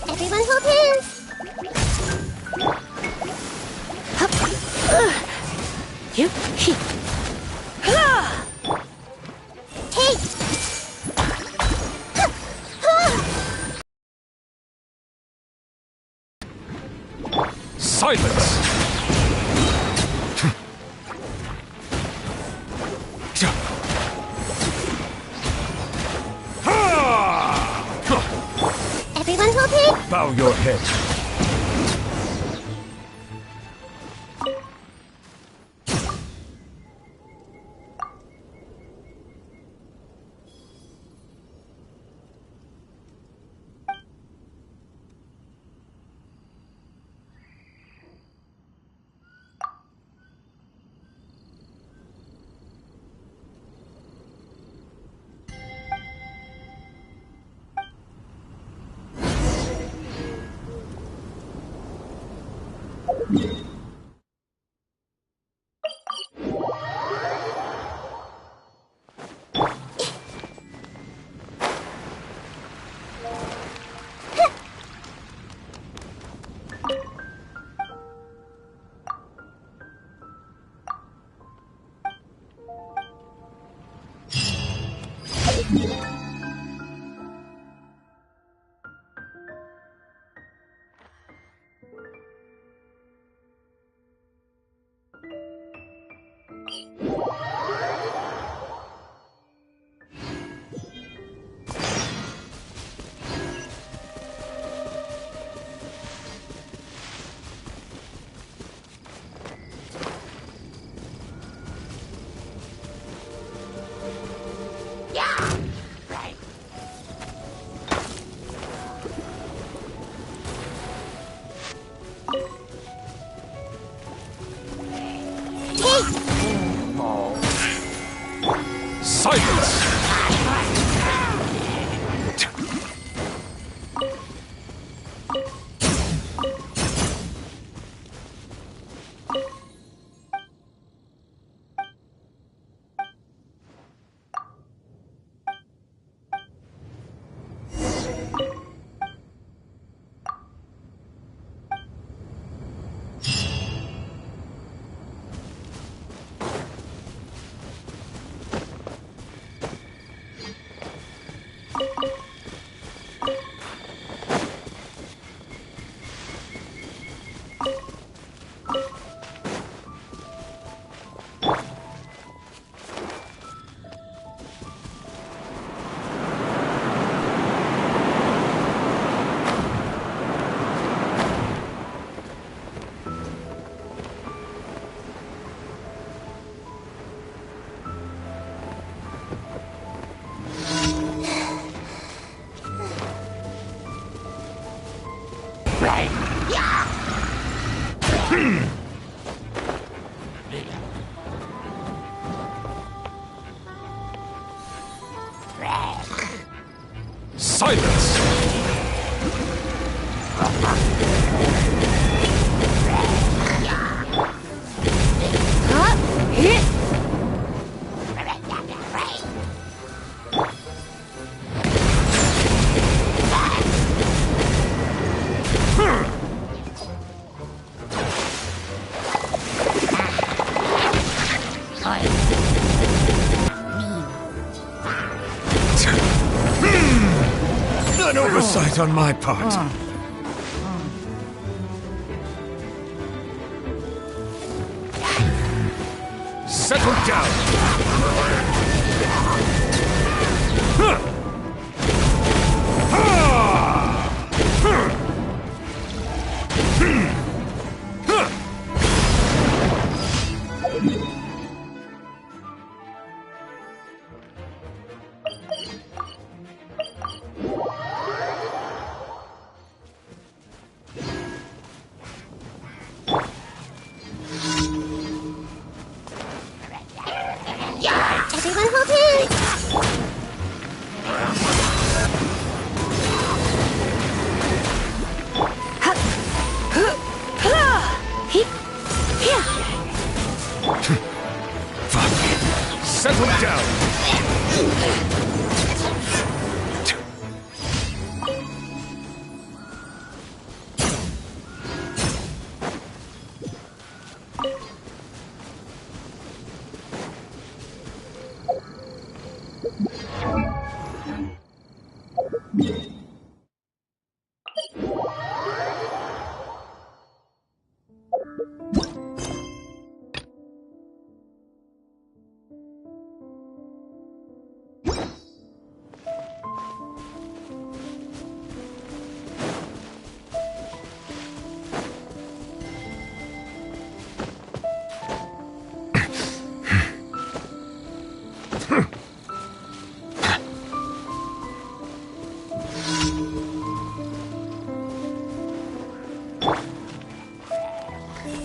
Everyone hold hands! You? Hey! Silence! Everyone hold hands! Bow your head. Silence! Oversight on my part. Settle down! Everyone hold hands! Settle down!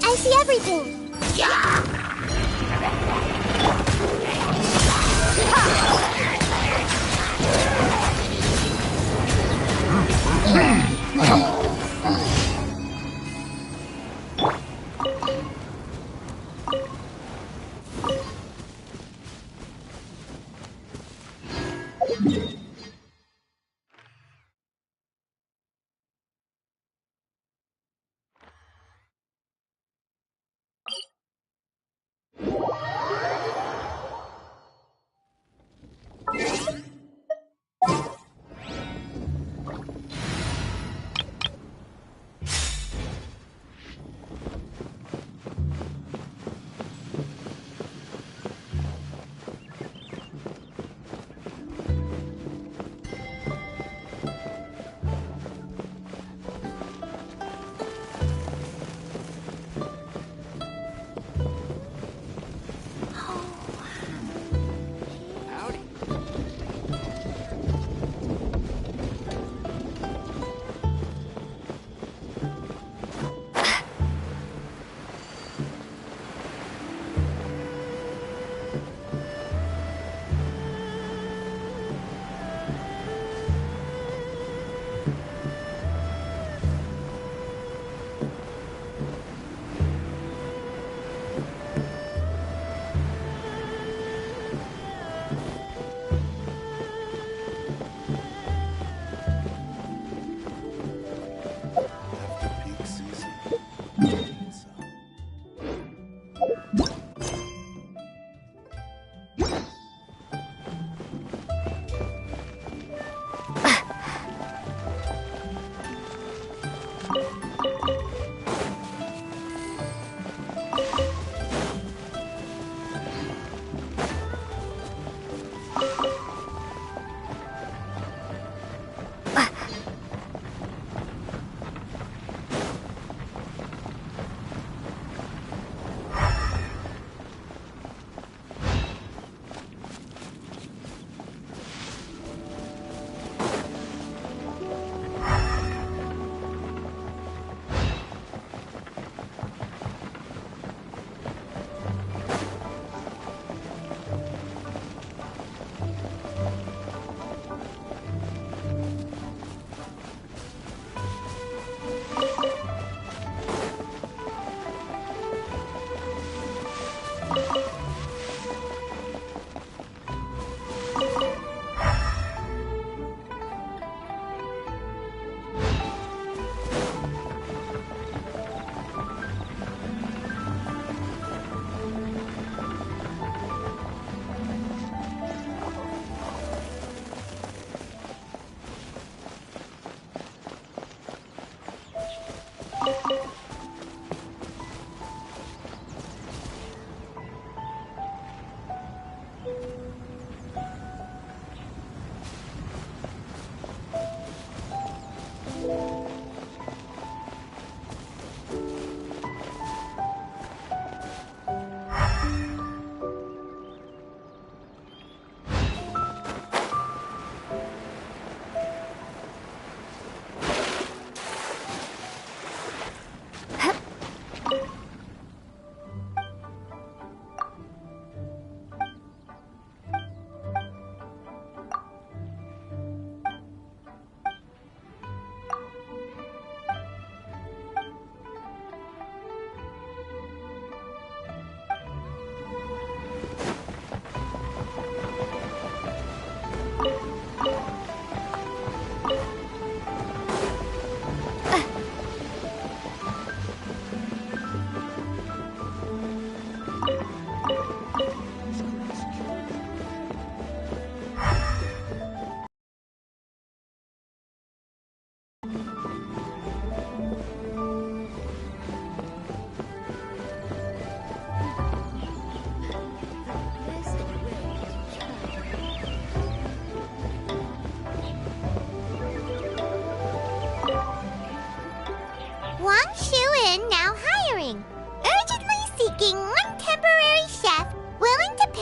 I see everything!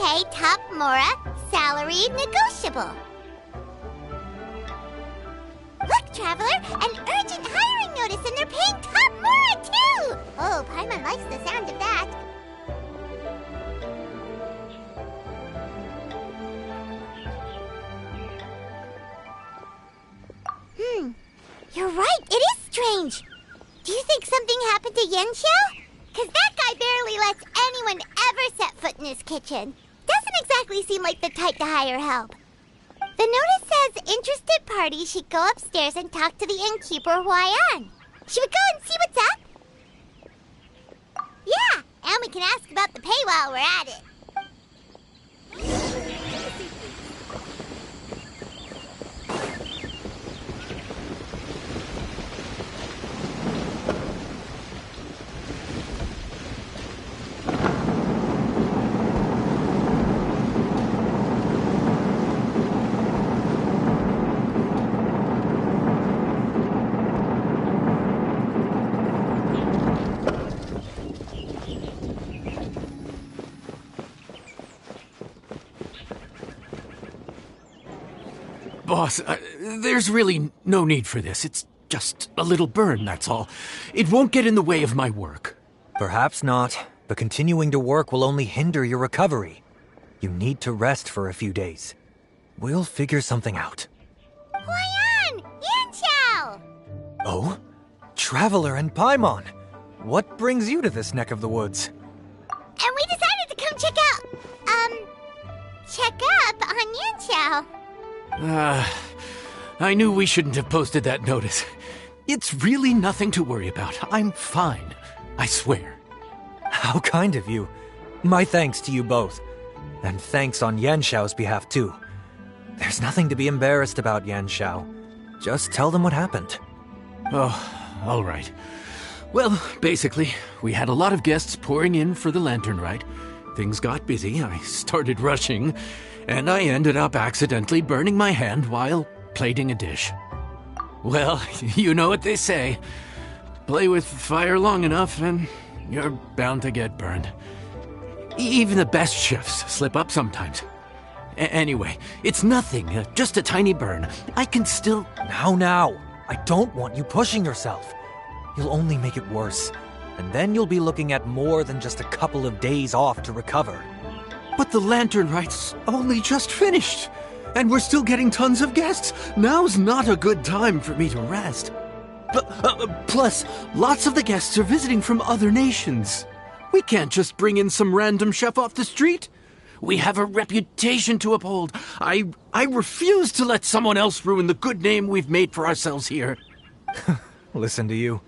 pay top Mora, salary negotiable. Look, Traveler, an urgent hiring notice and they're paying top Mora too! Oh, Paimon likes the sound of that. You're right, it is strange. Do you think something happened to Yenxiao? Because that guy barely lets anyone ever set foot in his kitchen. Doesn't exactly seem like the type to hire help. The notice says interested parties should go upstairs and talk to the innkeeper Huayan. Should we go and see what's up? Yeah, and we can ask about the pay while we're at it. Boss, there's really no need for this. It's just a little burn, that's all. It won't get in the way of my work. Perhaps not, but continuing to work will only hinder your recovery. You need to rest for a few days. We'll figure something out. Huayan! Yanxiao! Oh? Traveler and Paimon! What brings you to this neck of the woods? And we decided to come check up on Yanxiao. I knew we shouldn't have posted that notice. It's really nothing to worry about. I'm fine. I swear. How kind of you. My thanks to you both. And thanks on Yanxiao's behalf, too. There's nothing to be embarrassed about, Yanxiao. Just tell them what happened. Oh, all right. Well, basically, we had a lot of guests pouring in for the lantern ride. Things got busy, I started rushing, and I ended up accidentally burning my hand while plating a dish. Well, you know what they say. Play with fire long enough and you're bound to get burned. Even the best chefs slip up sometimes. Anyway, it's nothing, just a tiny burn. I can still... Now. I don't want you pushing yourself. You'll only make it worse. And then you'll be looking at more than just a couple of days off to recover. But the lantern right's only just finished. And we're still getting tons of guests. Now's not a good time for me to rest. Plus, lots of the guests are visiting from other nations. We can't just bring in some random chef off the street. We have a reputation to uphold. I refuse to let someone else ruin the good name we've made for ourselves here. Listen to you.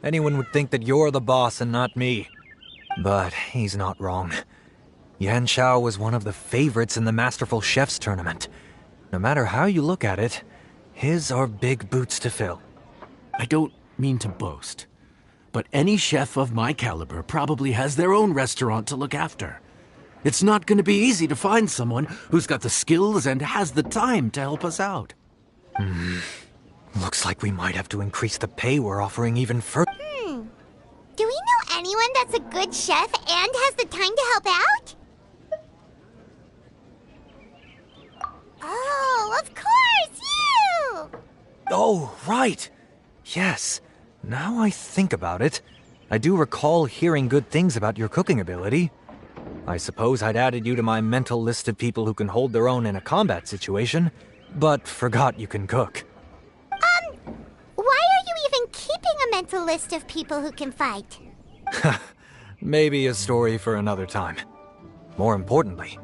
Anyone would think that you're the boss and not me. But he's not wrong. Yanxiao was one of the favorites in the Masterful Chefs tournament. No matter how you look at it, his are big boots to fill. I don't mean to boast, but any chef of my caliber probably has their own restaurant to look after. It's not going to be easy to find someone who's got the skills and has the time to help us out. Looks like we might have to increase the pay we're offering even further. Do we know anyone that's a good chef and has the time to help out? Oh, of course, you! Oh, right. Yes. Now I think about it, I do recall hearing good things about your cooking ability. I suppose I'd added you to my mental list of people who can hold their own in a combat situation, but forgot you can cook. Why are you even keeping a mental list of people who can fight? Maybe a story for another time. More importantly,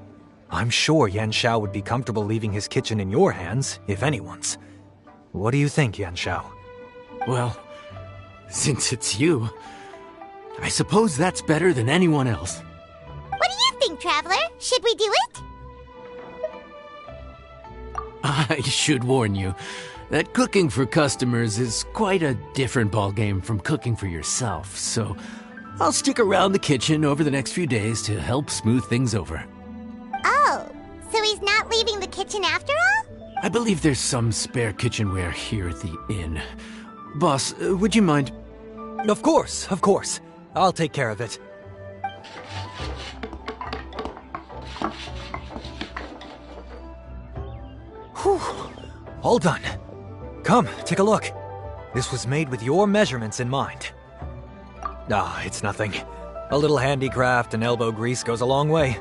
I'm sure Yanxiao would be comfortable leaving his kitchen in your hands, if anyone's. What do you think, Yanxiao? Well, since it's you, I suppose that's better than anyone else. What do you think, Traveler? Should we do it? I should warn you that cooking for customers is quite a different ballgame from cooking for yourself, so I'll stick around the kitchen over the next few days to help smooth things over. Oh, so he's not leaving the kitchen after all? I believe there's some spare kitchenware here at the inn. Boss, would you mind? Of course. I'll take care of it. Whew. All done. Come, take a look. This was made with your measurements in mind. Ah, it's nothing. A little handicraft and elbow grease goes a long way.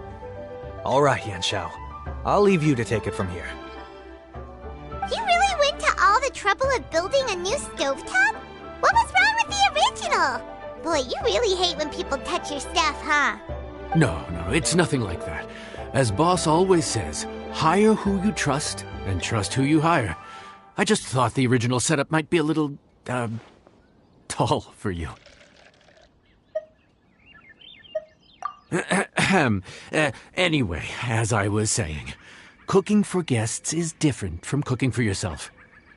All right, Yanxiao. I'll leave you to take it from here. You really went to all the trouble of building a new stovetop? What was wrong with the original? Boy, you really hate when people touch your stuff, huh? No, it's nothing like that. As Boss always says, hire who you trust and trust who you hire. I just thought the original setup might be a little, tall for you. Anyway, as I was saying, cooking for guests is different from cooking for yourself.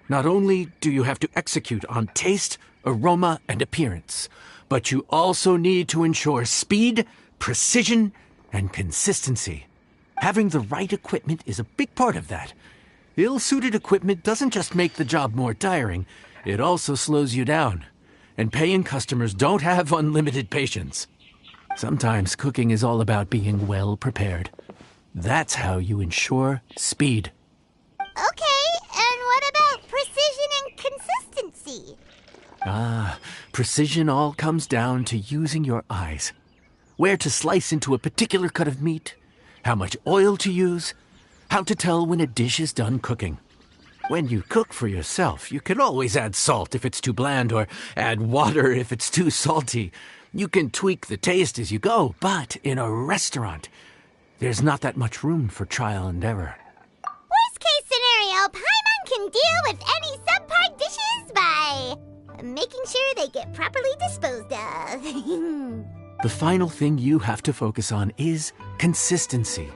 Not only do you have to execute on taste, aroma, and appearance, but you also need to ensure speed, precision, and consistency. Having the right equipment is a big part of that. Ill-suited equipment doesn't just make the job more tiring, it also slows you down. And paying customers don't have unlimited patience. Sometimes cooking is all about being well prepared. That's how you ensure speed. Okay, and what about precision and consistency? Precision all comes down to using your eyes. Where to slice into a particular cut of meat, how much oil to use, how to tell when a dish is done cooking. When you cook for yourself, you can always add salt if it's too bland or add water if it's too salty. You can tweak the taste as you go, but in a restaurant, there's not that much room for trial and error. Worst case scenario, Paimon can deal with any subpar dishes by making sure they get properly disposed of. The final thing you have to focus on is consistency.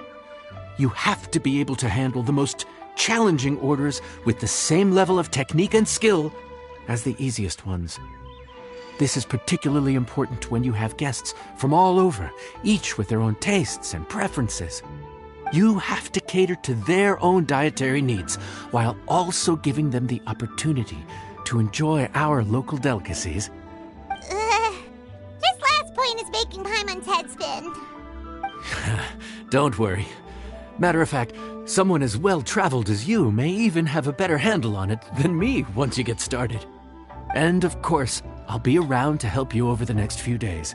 You have to be able to handle the most challenging orders with the same level of technique and skill as the easiest ones. This is particularly important when you have guests from all over, each with their own tastes and preferences. You have to cater to their own dietary needs while also giving them the opportunity to enjoy our local delicacies. This last point is making Paimon's head spin. Don't worry. Matter of fact, someone as well-traveled as you may even have a better handle on it than me once you get started. And of course, I'll be around to help you over the next few days.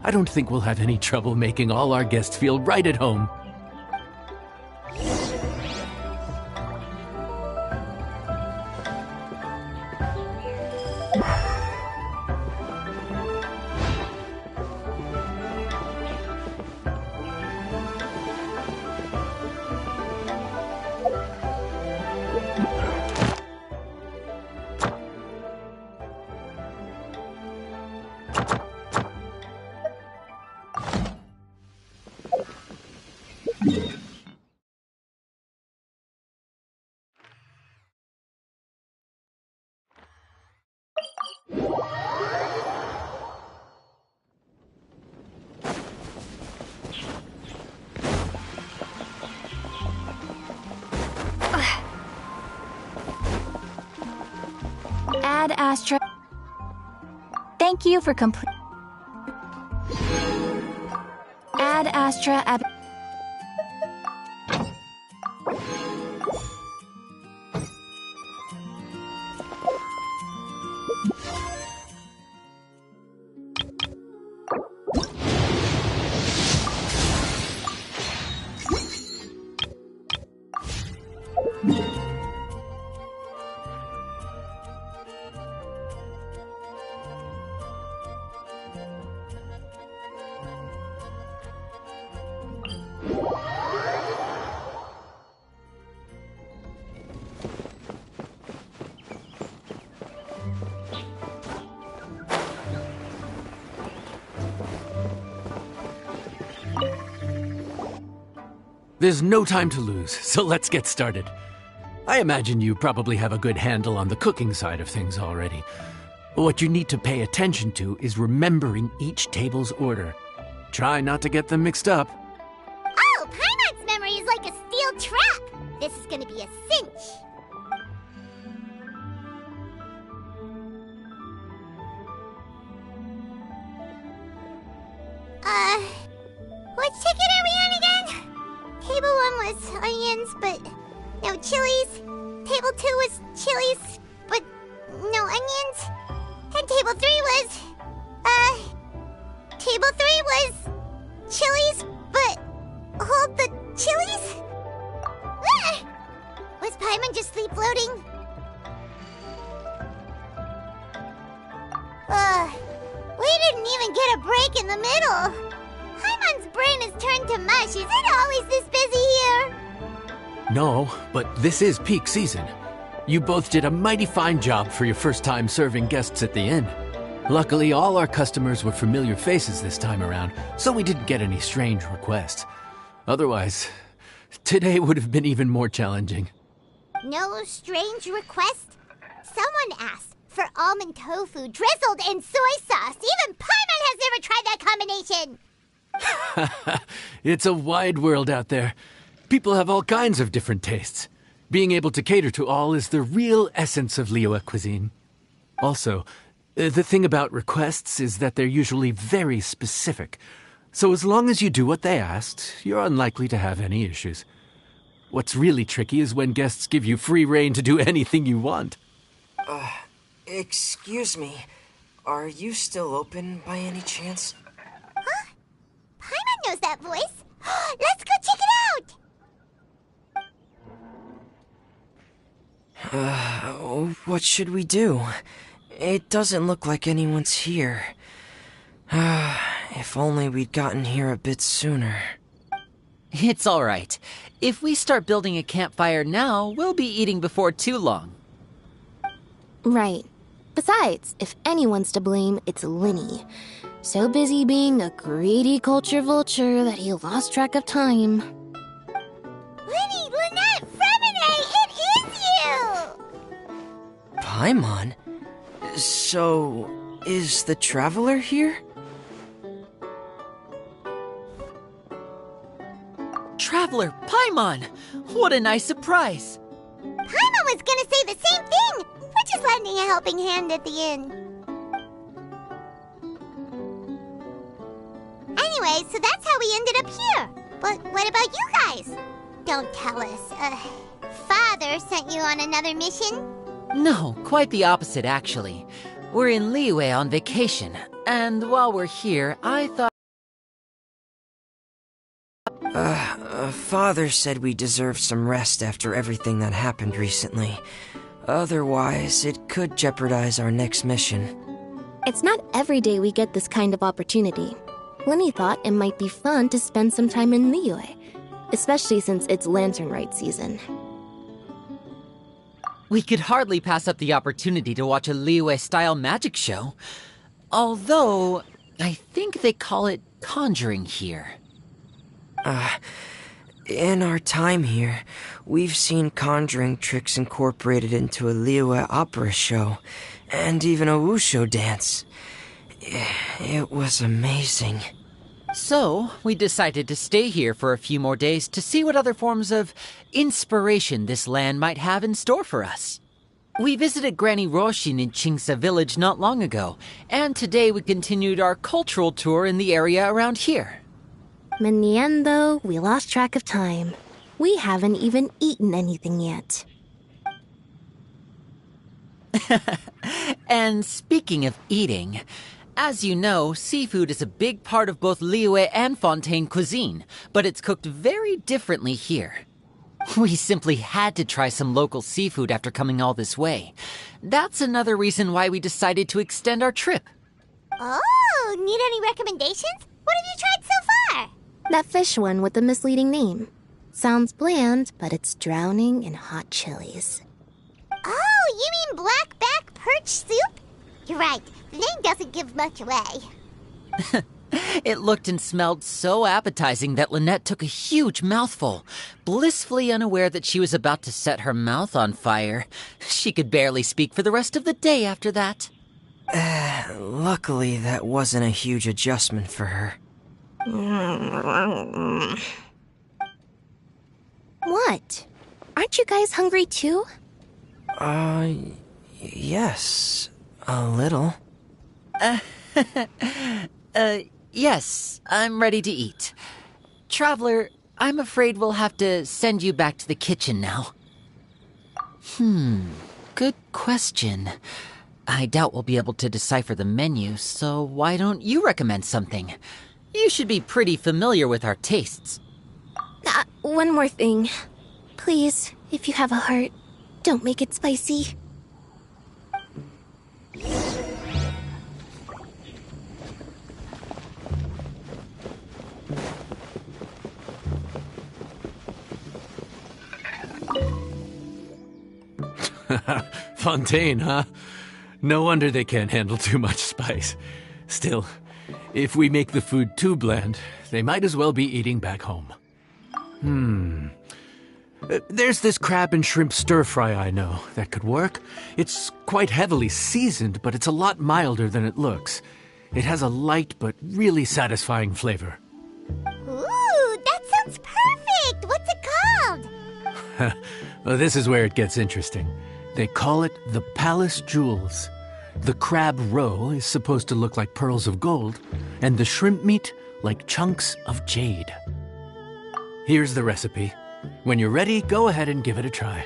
I don't think we'll have any trouble making all our guests feel right at home. Ad Astra. Thank you for complete. Ad Astra Ab. There's no time to lose, so let's get started. I imagine you probably have a good handle on the cooking side of things already. What you need to pay attention to is remembering each table's order. Try not to get them mixed up. Oh, Paimon's memory is like a steel trap. This is gonna be a cinch. Which ticket are we on again? Table 1 was onions, but no chilies. Table 2 was chilies, but no onions. And table 3 was, Table 3 was chilies, but hold the chilies? Ah! Was Paimon just sleep floating? We didn't even get a break in the middle. Paimon's brain is turned to mush. Is it always this busy here? No, but this is peak season. You both did a mighty fine job for your first time serving guests at the inn. Luckily, all our customers were familiar faces this time around, so we didn't get any strange requests. Otherwise, today would have been even more challenging. No strange request? Someone asked for almond tofu drizzled in soy sauce. Even Paimon has never tried that combination. It's a wide world out there. People have all kinds of different tastes. Being able to cater to all is the real essence of Liyue cuisine. Also, the thing about requests is that they're usually very specific. So as long as you do what they asked, you're unlikely to have any issues. What's really tricky is when guests give you free rein to do anything you want. Excuse me. Are you still open by any chance? Huh? Paimon knows that voice. Let's go check it out! What should we do? It doesn't look like anyone's here. If only we'd gotten here a bit sooner. It's all right. If we start building a campfire now, we'll be eating before too long. Right. Besides, if anyone's to blame, it's Linny. So busy being a greedy culture vulture that he lost track of time. Linny, Lynette, Fremine, it is you! Paimon? So, is the Traveler here? Traveler, Paimon! What a nice surprise! Paimon was gonna say the same thing! We're just lending a helping hand at the inn. Anyway, so that's how we ended up here. But what about you guys? Don't tell us. Father sent you on another mission? No, quite the opposite, actually. We're in Liyue on vacation, and while we're here, I thought... Father said we deserve some rest after everything that happened recently. Otherwise, it could jeopardize our next mission. It's not every day we get this kind of opportunity. Linny thought it might be fun to spend some time in Liyue, especially since it's Lantern Rite season. We could hardly pass up the opportunity to watch a Liyue-style magic show. Although, I think they call it conjuring here. In our time here, we've seen conjuring tricks incorporated into a Liyue opera show, and even a wushu dance. It was amazing. So, we decided to stay here for a few more days to see what other forms of inspiration this land might have in store for us. We visited Granny Roshin in Chingsa village not long ago, and today we continued our cultural tour in the area around here. In the end, though, we lost track of time. We haven't even eaten anything yet. And speaking of eating, as you know, seafood is a big part of both Liyue and Fontaine cuisine, but it's cooked very differently here. We simply had to try some local seafood after coming all this way. That's another reason why we decided to extend our trip. Oh, need any recommendations? What have you tried so far? That fish one with the misleading name. Sounds bland, but it's drowning in hot chilies. Oh, you mean blackback perch soup? You're right, the name doesn't give much away. It looked and smelled so appetizing that Lynette took a huge mouthful, blissfully unaware that she was about to set her mouth on fire. She could barely speak for the rest of the day after that. Luckily, that wasn't a huge adjustment for her. What? Aren't you guys hungry too? Yes. A little. Yes, I'm ready to eat. Traveler, I'm afraid we'll have to send you back to the kitchen now. Good question. I doubt we'll be able to decipher the menu, so why don't you recommend something? You should be pretty familiar with our tastes. One more thing. Please, if you have a heart, don't make it spicy. Fontaine, huh? No wonder they can't handle too much spice. Still, if we make the food too bland, they might as well be eating back home. There's this crab and shrimp stir-fry I know that could work. It's quite heavily seasoned, but it's a lot milder than it looks. It has a light but really satisfying flavor. Ooh, that sounds perfect! What's it called? Well, this is where it gets interesting. They call it the Palace Jewels. The crab roe is supposed to look like pearls of gold, and the shrimp meat like chunks of jade. Here's the recipe. When you're ready, go ahead and give it a try.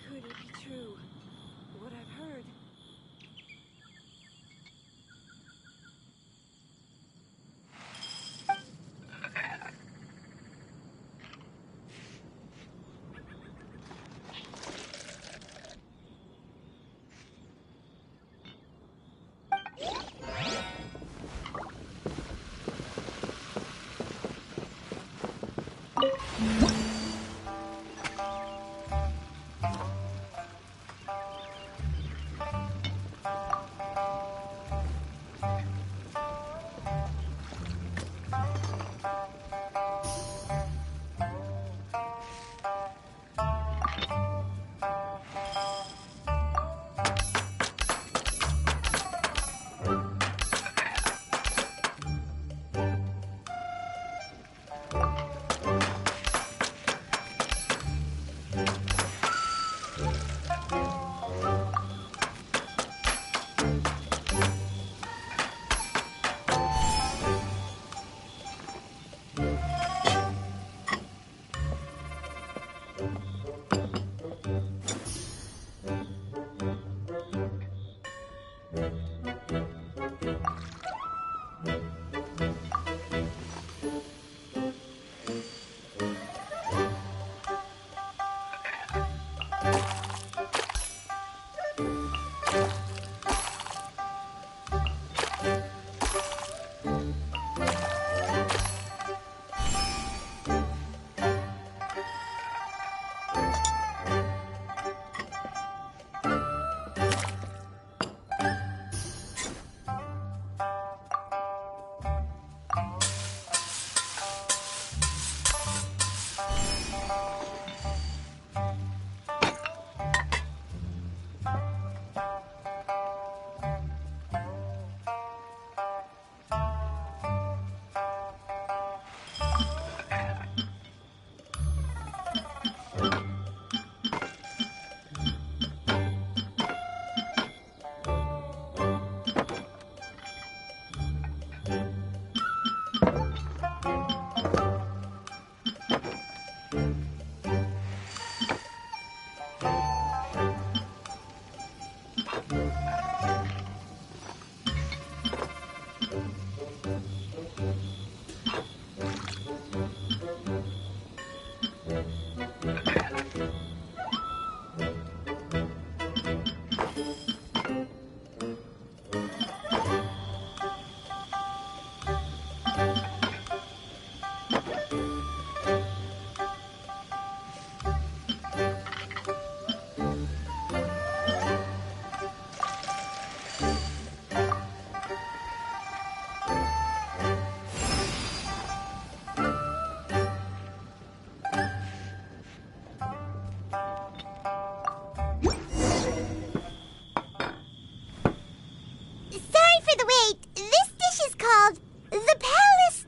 Could it be true? What I've heard?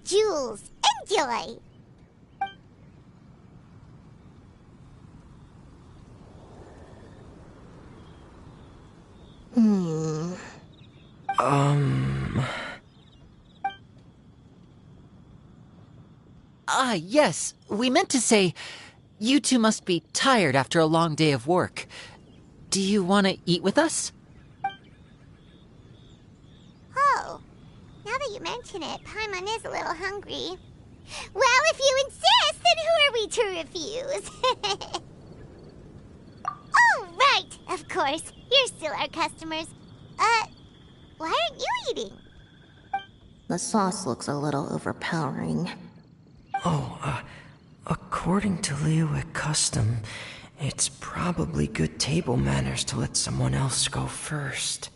Jules. Enjoy! Yes. We meant to say, you two must be tired after a long day of work. Do you want to eat with us? Oh, now that you mention it, Paimon is a little hungry. Well, if you insist, then who are we to refuse? Oh, right, of course. You're still our customers. Why aren't you eating? The sauce looks a little overpowering. According to Liyue custom, it's probably good table manners to let someone else go first.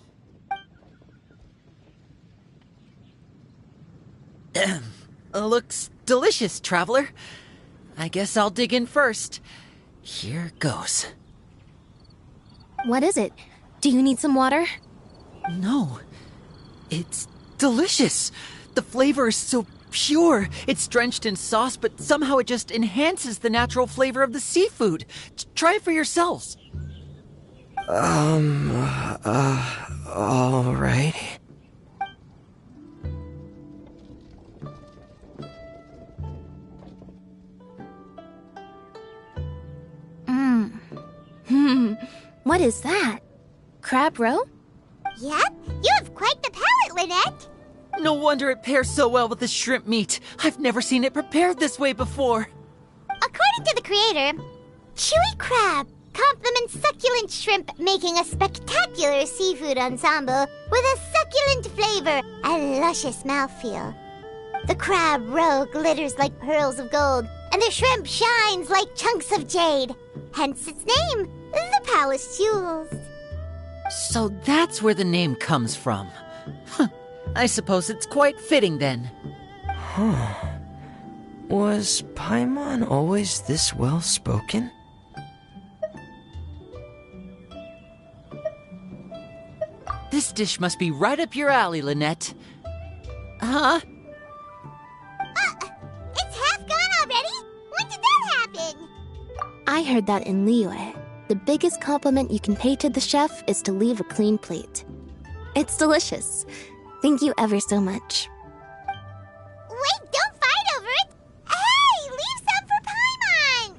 Looks delicious, traveler. I guess I'll dig in first. Here goes. What is it? Do you need some water? No. It's delicious. The flavor is so pure. It's drenched in sauce, but somehow it just enhances the natural flavor of the seafood. Try it for yourselves. All right. What is that? Crab roe? Yep, you have quite the palate, Lynette. No wonder it pairs so well with the shrimp meat. I've never seen it prepared this way before. According to the creator, chewy crab complements succulent shrimp, making a spectacular seafood ensemble with a succulent flavor and luscious mouthfeel. The crab roe glitters like pearls of gold, and the shrimp shines like chunks of jade. Hence its name, the Palace Jewels. So that's where the name comes from. I suppose it's quite fitting then. Was Paimon always this well-spoken? This dish must be right up your alley, Lynette. Huh? It's half gone already? When did that happen? I heard that in Liyue, the biggest compliment you can pay to the chef is to leave a clean plate. It's delicious. Thank you ever so much. Wait, don't fight over it! Hey, leave some for Paimon!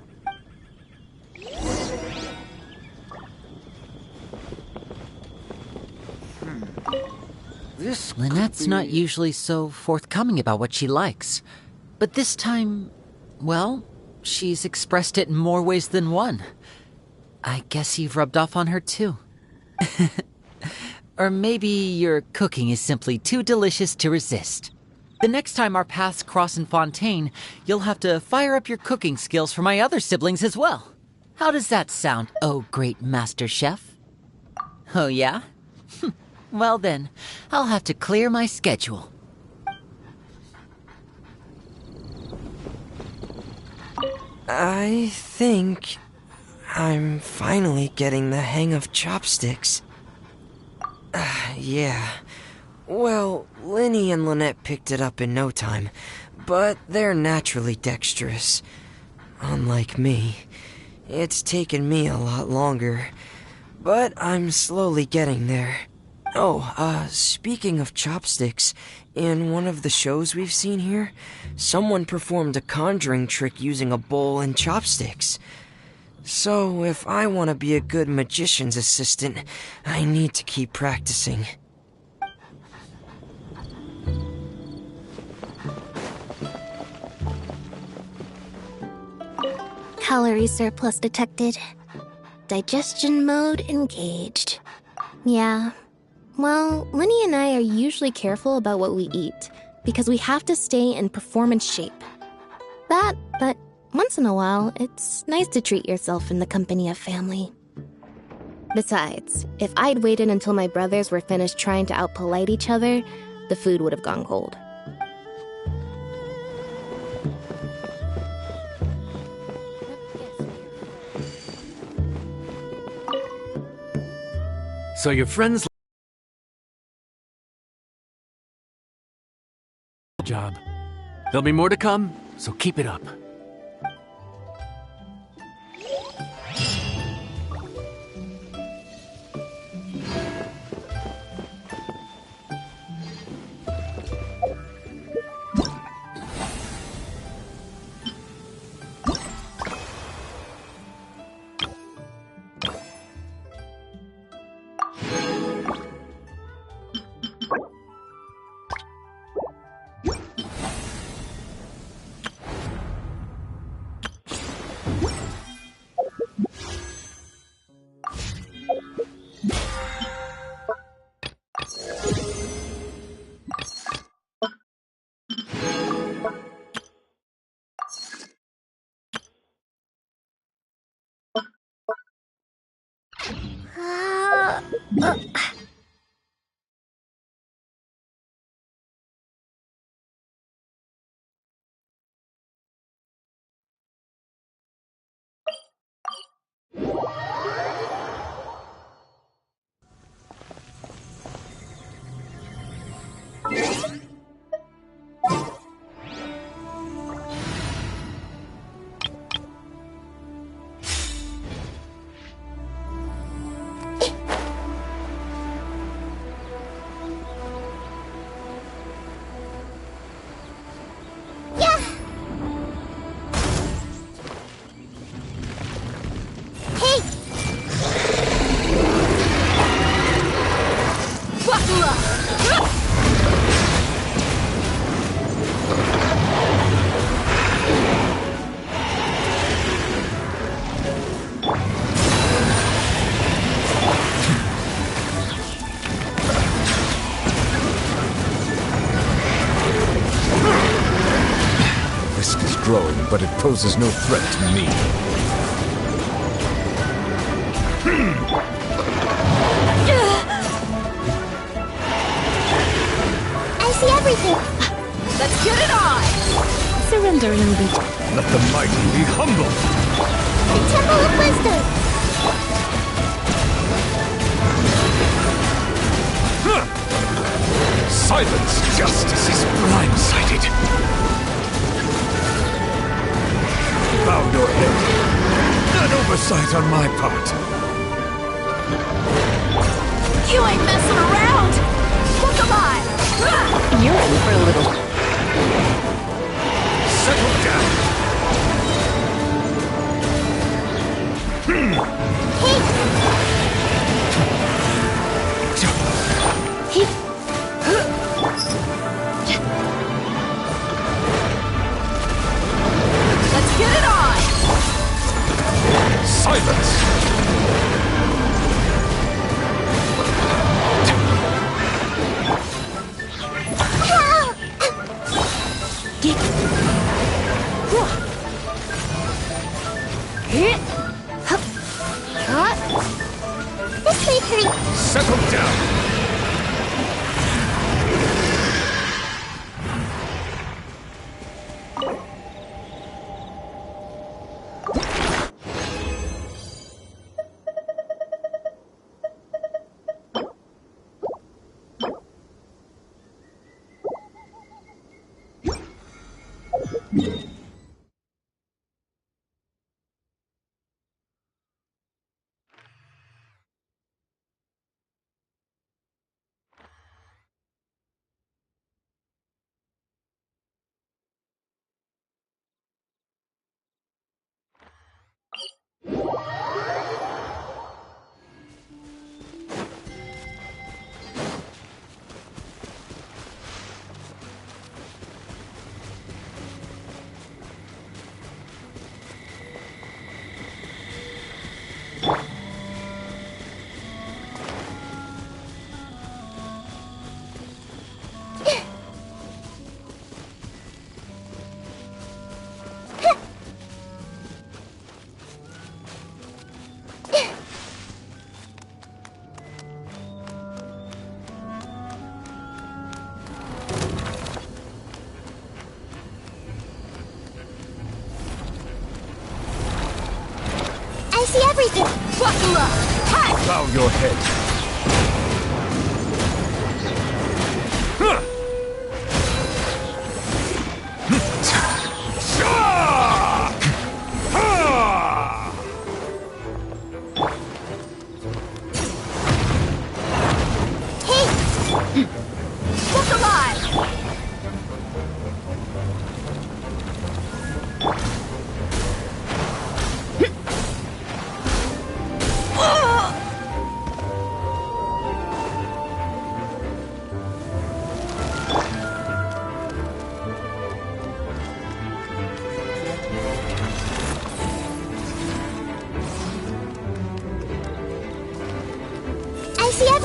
Lynette's not usually so forthcoming about what she likes. But this time, well, she's expressed it in more ways than one. I guess you've rubbed off on her too. Or maybe your cooking is simply too delicious to resist. The next time our paths cross in Fontaine, you'll have to fire up your cooking skills for my other siblings as well. How does that sound, oh great master chef? Oh yeah? Well then, I'll have to clear my schedule. I think I'm finally getting the hang of chopsticks. Yeah. Well, Linny and Lynette picked it up in no time, but they're naturally dexterous. Unlike me, it's taken me a lot longer, but I'm slowly getting there. Oh, speaking of chopsticks, in one of the shows we've seen here, someone performed a conjuring trick using a bowl and chopsticks. So, if I want to be a good magician's assistant, I need to keep practicing. Calorie surplus detected. Digestion mode engaged. Yeah. Well, Linny and I are usually careful about what we eat, because we have to stay in performance shape. But once in a while, it's nice to treat yourself in the company of family. Besides, if I'd waited until my brothers were finished trying to out-polite each other, the food would have gone cold. So your friends job. There'll be more to come, so keep it up. But it poses no threat to me. I see everything. Let's get it on! Surrender in the Let the mighty be humble. The Temple of Wisdom. Silence! Justice is blindsided. Bow your head. An oversight on my part. You ain't messing around! Look alive! You're in for a little. Settle down. Let's get it on! Silence! This way, hurry. Settle down! I see everything. Buckle up! Hi! Bow your head. Huh.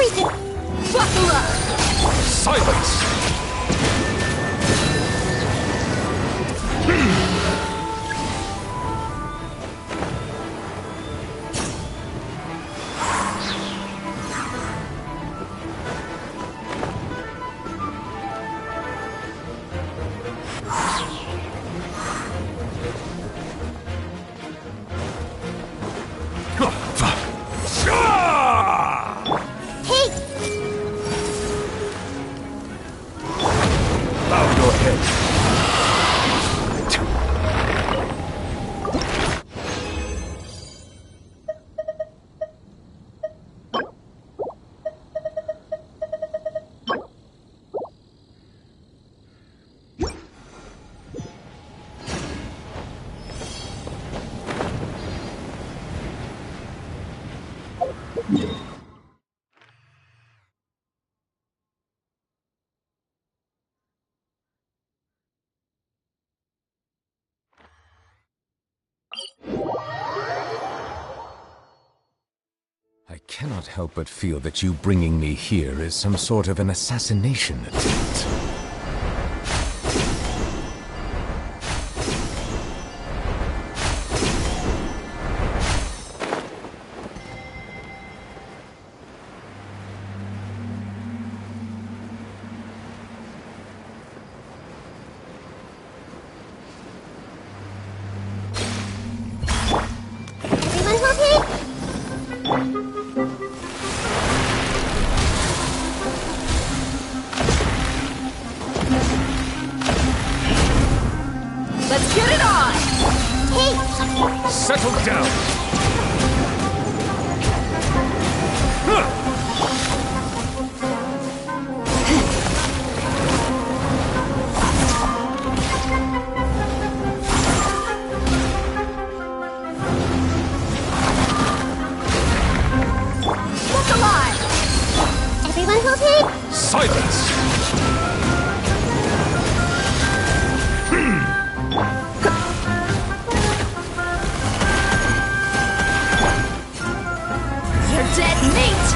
everything! Buckle up! Silence! Hey! Bow your head. I cannot help but feel that you bringing me here is some sort of an assassination attempt. Everyone hold it! Let's get it on! Hey! Settle down! Look alive! Everyone hold it! Silence! You're dead meat!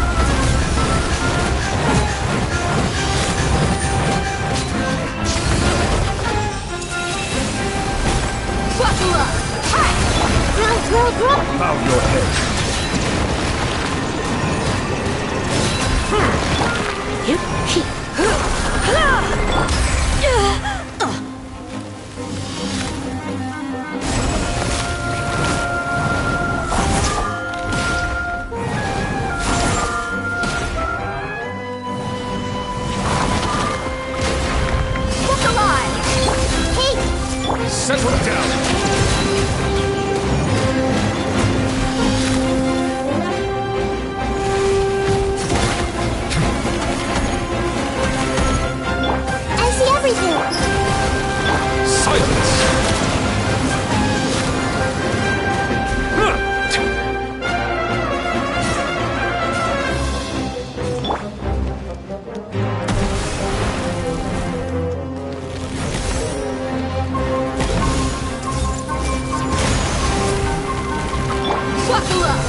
Buckle up! Roll! Bow your head. Look alive! Hey! Settle down! I see everything! Silence! Buckle up!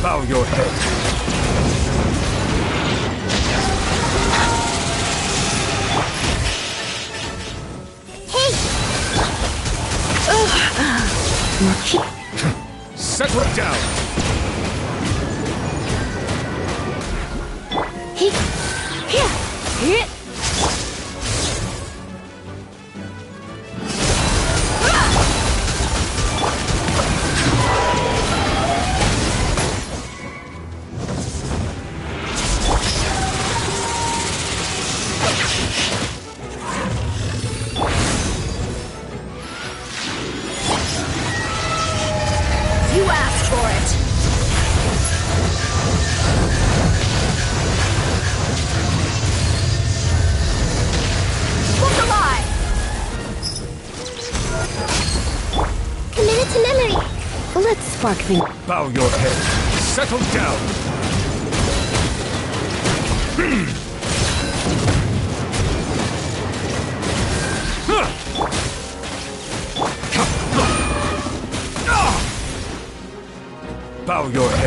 Bow your head. Hey! Settle down! You asked for it. Look alive! Committed to memory. Let's spark things. Bow your head. Settle down. Bow your head.